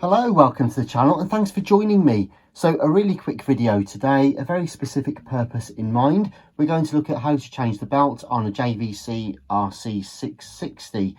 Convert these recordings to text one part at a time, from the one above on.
Hello, welcome to the channel and thanks for joining me. So a really quick video today, a very specific purpose in mind. We're going to look at how to change the belt on a JVC RC-660.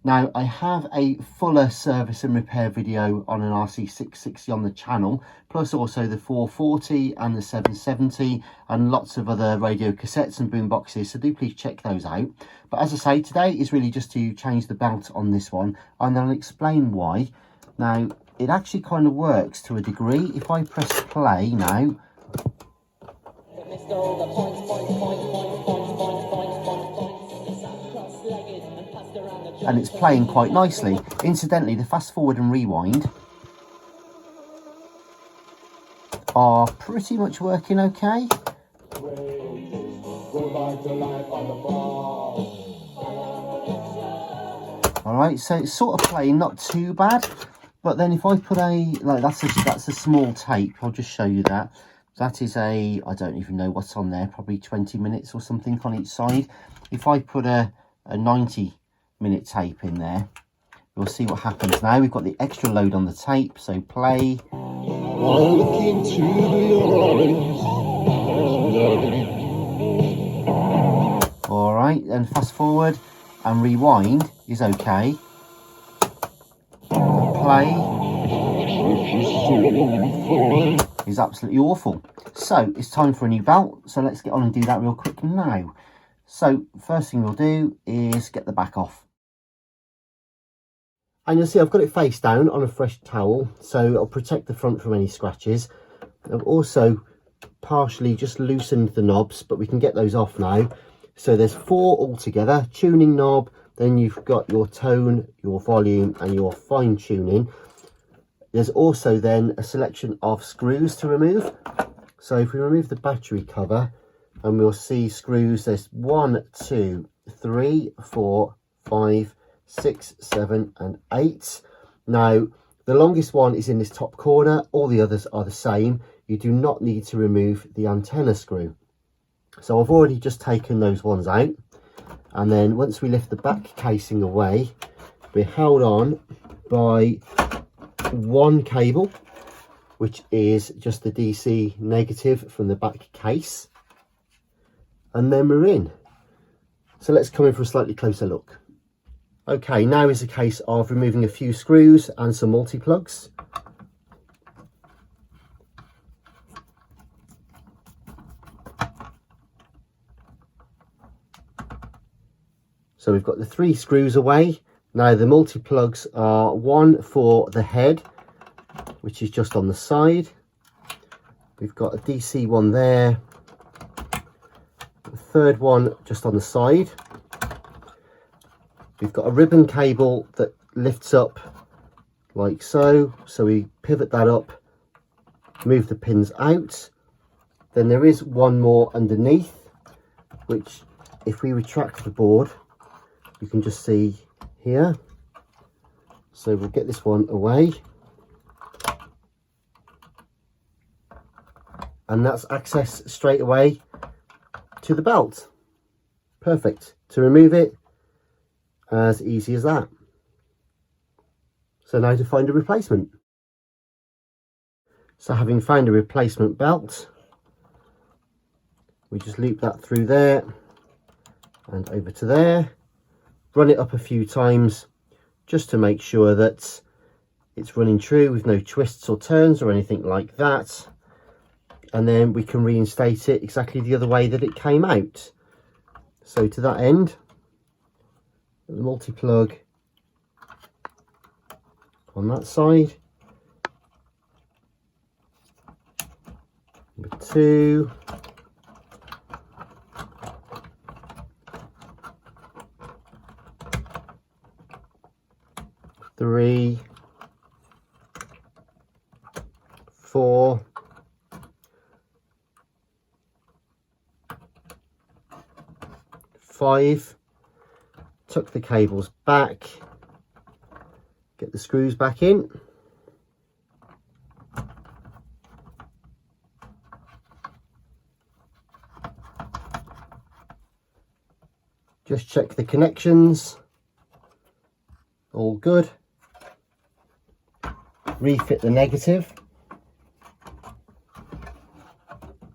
Now I have a fuller service and repair video on an RC-660 on the channel, plus also the 440 and the 770 and lots of other radio cassettes and boomboxes, so do please check those out. But as I say, today is really just to change the belt on this one and I'll explain why. Now it actually kind of works to a degree. If I press play now, and it's playing quite nicely. Incidentally, the fast forward and rewind are pretty much working okay. Alright, so it's sort of playing not too bad. But then if I put that's a small tape, I'll just show you that. That is I don't even know what's on there, probably 20 minutes or something on each side. If I put a 90-minute tape in there, we'll see what happens now. We've got the extra load on the tape, so play. Alright, and fast forward and rewind is okay. Play is absolutely awful. So it's time for a new belt, so let's get on and do that real quick now. So first thing we'll do is get the back off, and you'll see I've got it face down on a fresh towel, so it'll protect the front from any scratches. I've also partially just loosened the knobs, but we can get those off now. So there's 4 altogether: tuning knob, then you've got your tone, your volume and your fine tuning. There's also then a selection of screws to remove. So if we remove the battery cover, and we'll see screws, there's 1, 2, 3, 4, 5, 6, 7 and 8. Now the longest one is in this top corner, all the others are the same. You do not need to remove the antenna screw. So I've already just taken those ones out. And then once we lift the back casing away, we're held on by one cable, which is just the DC negative from the back case. And then we're in. So let's come in for a slightly closer look. Okay, now is a case of removing a few screws and some multi-plugs. So we've got the 3 screws away. Now the multi-plugs are one for the head, which is just on the side. We've got a DC one there. The third one just on the side. We've got a ribbon cable that lifts up like so. So we pivot that up, move the pins out. Then there is one more underneath, which if we retract the board, you can just see here. So we'll get this one away, and that's access straight away to the belt. Perfect. To remove it, as easy as that. So now to find a replacement. So having found a replacement belt, we just loop that through there and over to there. Run it up a few times just to make sure that it's running true with no twists or turns or anything like that. And then we can reinstate it exactly the other way that it came out. So to that end, the multi-plug on that side. Number 2. 3, 4, 5. Tuck the cables back, get the screws back in. Just check the connections, all good. refit the negative,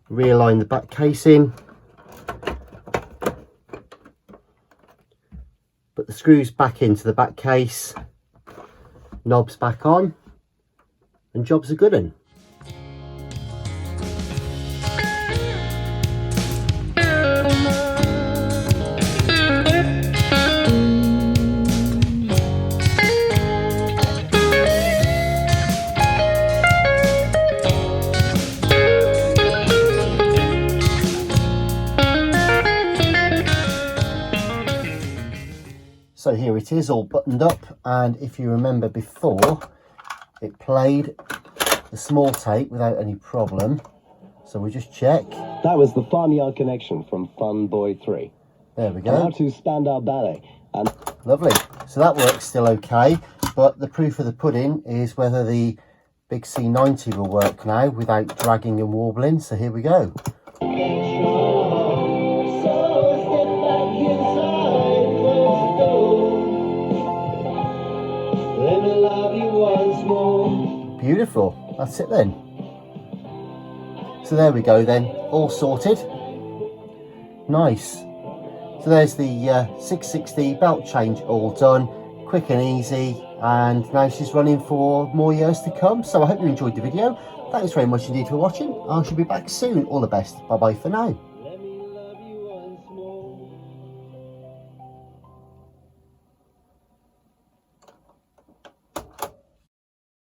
realign the back casing, put the screws back into the back case, knobs back on, and job's a good one. So here it is all buttoned up, and if you remember before, it played the small tape without any problem. So we just check. That was the farmyard connection from Fun Boy 3. There we go. Now to Spandau Ballet. And lovely. So that works still okay, but the proof of the pudding is whether the big C90 will work now without dragging and warbling. So here we go. Beautiful. That's it then. So there we go then, all sorted. Nice. So there's the 660 belt change all done, quick and easy, and now she's running for more years to come. So I hope you enjoyed the video. Thanks very much indeed for watching. I shall be back soon. All the best. Bye bye for now.